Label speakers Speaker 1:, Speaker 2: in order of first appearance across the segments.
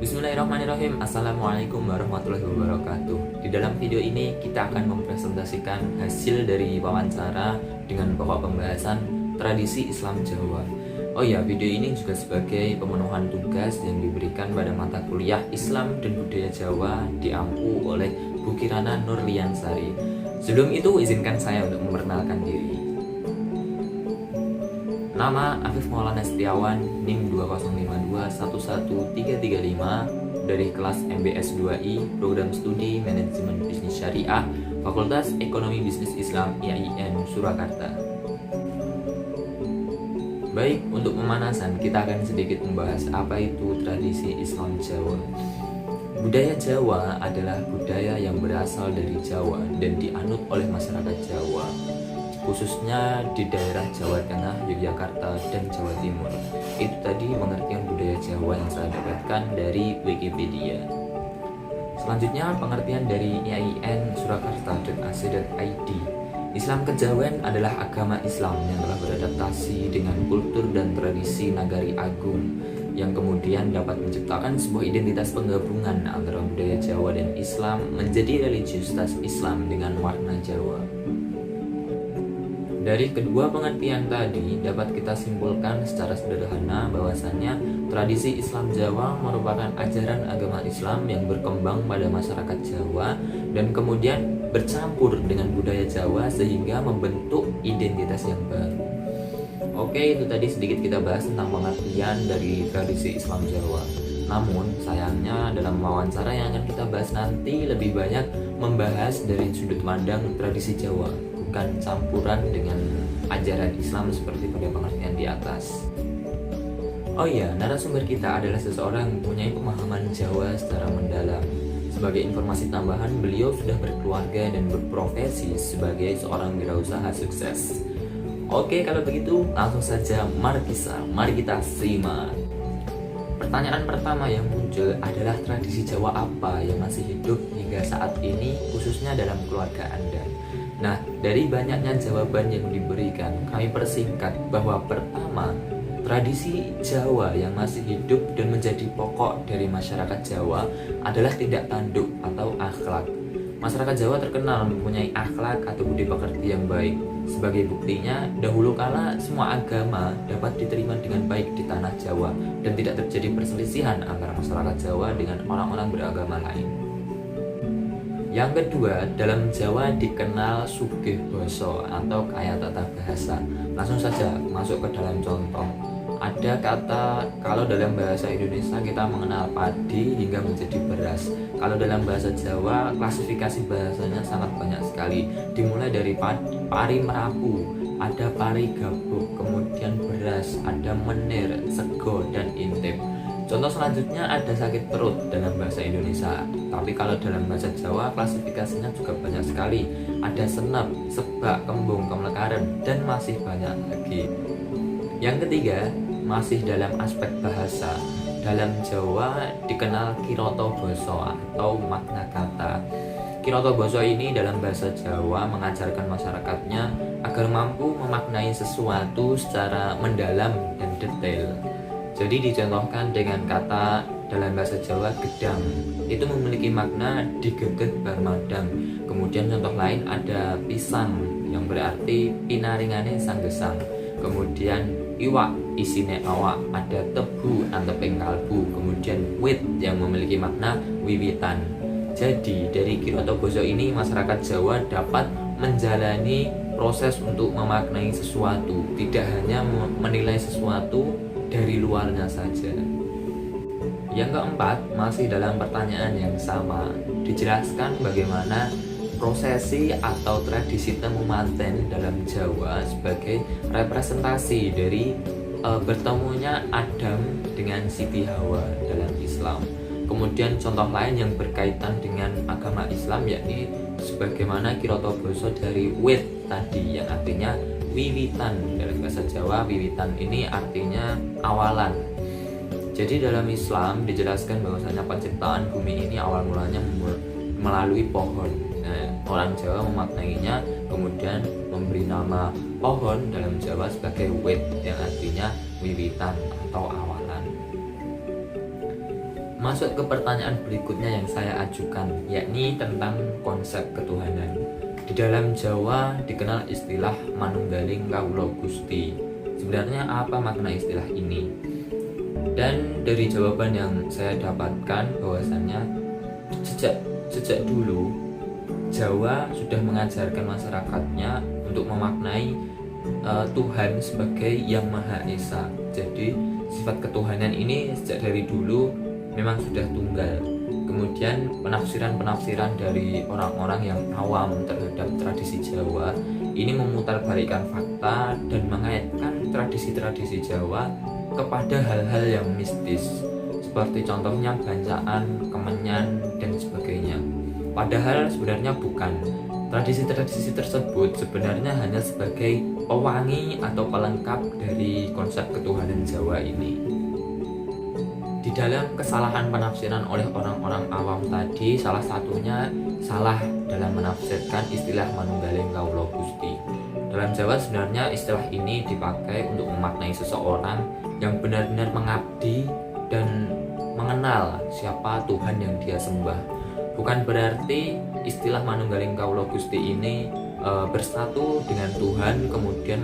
Speaker 1: Bismillahirrahmanirrahim. Assalamualaikum warahmatullahi wabarakatuh. Di dalam video ini kita akan mempresentasikan hasil dari wawancara dengan pokok pembahasan tradisi Islam Jawa. Oh ya, video ini juga sebagai pemenuhan tugas yang diberikan pada mata kuliah Islam dan Budaya Jawa di Ampu oleh Bu Kirana Nurliansari. Sebelum itu izinkan saya untuk memperkenalkan diri. Nama Afif Maulana Setiawan, NIM 205211335 dari kelas MBS 2I, Program Studi Manajemen Bisnis Syariah, Fakultas Ekonomi Bisnis Islam IAIN Surakarta. Baik, untuk pemanasan kita akan sedikit membahas apa itu tradisi Islam Jawa. Budaya Jawa adalah budaya yang berasal dari Jawa dan dianut oleh masyarakat Jawa, khususnya di daerah Jawa Tengah, Yogyakarta, dan Jawa Timur. Itu tadi pengertian budaya Jawa yang saya dapatkan dari Wikipedia. Selanjutnya pengertian dari IAIN Surakarta.ac.id. Islam Kejawen adalah agama Islam yang telah beradaptasi dengan kultur dan tradisi Nagari Agung, yang kemudian dapat menciptakan sebuah identitas penggabungan antara budaya Jawa dan Islam menjadi religiusitas Islam dengan warna Jawa. Dari kedua pengertian tadi dapat kita simpulkan secara sederhana bahwasannya tradisi Islam Jawa merupakan ajaran agama Islam yang berkembang pada masyarakat Jawa dan kemudian bercampur dengan budaya Jawa sehingga membentuk identitas yang baru. Oke, itu tadi sedikit kita bahas tentang pengertian dari tradisi Islam Jawa. Namun sayangnya dalam wawancara yang akan kita bahas nanti lebih banyak membahas dari sudut pandang tradisi Jawa, bukan campuran dengan ajaran Islam seperti pada pengertian di atas. Oh iya, narasumber kita adalah seseorang yang mempunyai pemahaman Jawa secara mendalam. Sebagai informasi tambahan, beliau sudah berkeluarga dan berprofesi sebagai seorang wirausaha sukses. Oke, kalau begitu langsung saja mari kita simak. Pertanyaan pertama yang muncul adalah tradisi Jawa apa yang masih hidup hingga saat ini, khususnya dalam keluarga Anda. Nah, dari banyaknya jawaban yang diberikan, kami persingkat bahwa pertama, tradisi Jawa yang masih hidup dan menjadi pokok dari masyarakat Jawa adalah tindak tanduk atau akhlak. Masyarakat Jawa terkenal mempunyai akhlak atau budi pekerti yang baik. Sebagai buktinya, dahulu kala semua agama dapat diterima dengan baik di tanah Jawa dan tidak terjadi perselisihan antara masyarakat Jawa dengan orang-orang beragama lain. Yang kedua, dalam Jawa dikenal sugih basa atau kaya tata bahasa. Langsung saja masuk ke dalam contoh. Ada kata, kalau dalam bahasa Indonesia kita mengenal padi hingga menjadi beras. Kalau dalam bahasa Jawa, klasifikasi bahasanya sangat banyak sekali. Dimulai dari pari merapu, ada pari gabuk, kemudian beras, ada menir, sego, dan intip. Contoh selanjutnya ada sakit perut dalam bahasa Indonesia. Tapi kalau dalam bahasa Jawa, klasifikasinya juga banyak sekali. Ada senep, sebak, kembung, kemlekaran, dan masih banyak lagi. Yang ketiga, masih dalam aspek bahasa. Dalam Jawa dikenal kiroto basa atau makna kata. Kiroto basa ini dalam bahasa Jawa mengajarkan masyarakatnya agar mampu memaknai sesuatu secara mendalam dan detail. Jadi dicontohkan dengan kata dalam bahasa Jawa gedang, itu memiliki makna digeget barmadang. Kemudian contoh lain ada pisang yang berarti pinaringane sanggesang. Kemudian iwak isine awak, ada tebu anteping kalbu. Kemudian wit yang memiliki makna wiwitan. Jadi dari kiroto basa ini masyarakat Jawa dapat menjalani proses untuk memaknai sesuatu, tidak hanya menilai sesuatu dari luarnya saja. Yang keempat, masih dalam pertanyaan yang sama, dijelaskan bagaimana prosesi atau tradisi temu manten dalam Jawa sebagai representasi dari bertemunya Adam dengan Siti Hawa dalam Islam. Kemudian contoh lain yang berkaitan dengan agama Islam yakni sebagaimana kiroto basa dari wit tadi yang artinya wiwitan. Dalam bahasa Jawa, wiwitan ini artinya awalan. Jadi dalam Islam dijelaskan bahwasanya penciptaan bumi ini awal mulanya melalui pohon. Nah, orang Jawa memaknainya kemudian memberi nama pohon dalam Jawa sebagai wit yang artinya wiwitan atau awalan. Masuk ke pertanyaan berikutnya yang saya ajukan, yakni tentang konsep ketuhanan. Di dalam Jawa dikenal istilah manunggaling kawula Gusti. Sebenarnya apa makna istilah ini? Dan dari jawaban yang saya dapatkan bahwasannya sejak dulu Jawa sudah mengajarkan masyarakatnya untuk memaknai Tuhan sebagai Yang Maha Esa. Jadi sifat ketuhanan ini sejak dari dulu memang sudah tunggal. Kemudian penafsiran-penafsiran dari orang-orang yang awam terhadap tradisi Jawa ini memutarbalikkan fakta dan mengaitkan tradisi-tradisi Jawa kepada hal-hal yang mistis, seperti contohnya bancaan, kemenyan, dan sebagainya. Padahal sebenarnya bukan. Tradisi-tradisi tersebut sebenarnya hanya sebagai pewangi atau pelengkap dari konsep ketuhanan Jawa ini. Di dalam kesalahan penafsiran oleh orang-orang awam tadi, salah satunya salah dalam menafsirkan istilah manunggaling kawula Gusti. Dalam Jawa sebenarnya istilah ini dipakai untuk memaknai seseorang yang benar-benar mengabdi dan mengenal siapa Tuhan yang dia sembah. Bukan berarti istilah manunggaling kawula Gusti ini bersatu dengan Tuhan kemudian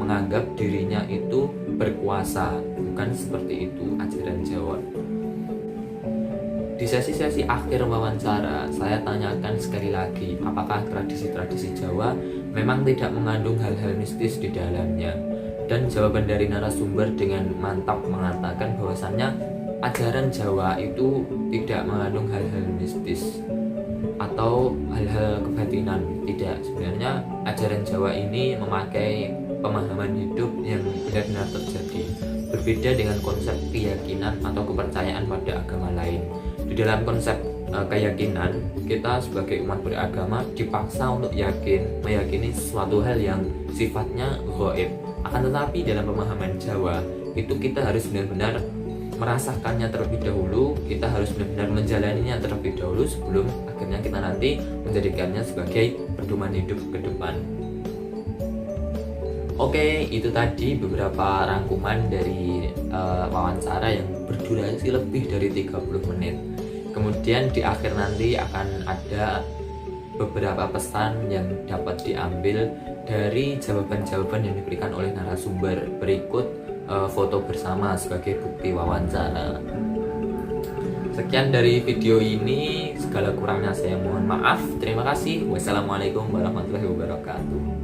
Speaker 1: menganggap dirinya itu berkuasa. Bukan seperti itu ajaran Jawa. Di sesi-sesi akhir wawancara, saya tanyakan sekali lagi, apakah tradisi-tradisi Jawa memang tidak mengandung hal-hal mistis di dalamnya? Dan jawaban dari narasumber dengan mantap mengatakan bahwasannya ajaran Jawa itu tidak mengandung hal-hal mistis atau hal-hal kebatinan. Tidak, sebenarnya ajaran Jawa ini memakai pemahaman hidup yang benar-benar terjadi, berbeda dengan konsep keyakinan atau kepercayaan pada agama lain. Di dalam konsep keyakinan, kita sebagai umat beragama dipaksa untuk meyakini sesuatu hal yang sifatnya gaib. Akan tetapi dalam pemahaman Jawa itu kita harus benar-benar merasakannya terlebih dahulu, kita harus benar-benar menjalaninya terlebih dahulu sebelum akhirnya kita nanti menjadikannya sebagai pedoman hidup ke depan. Oke, itu tadi beberapa rangkuman dari wawancara yang berdurasi lebih dari 30 menit. Kemudian di akhir nanti akan ada beberapa pesan yang dapat diambil dari jawaban-jawaban yang diberikan oleh narasumber. Berikut foto bersama sebagai bukti wawancara. Sekian dari video ini, segala kurangnya saya mohon maaf. Terima kasih. Wassalamualaikum warahmatullahi wabarakatuh.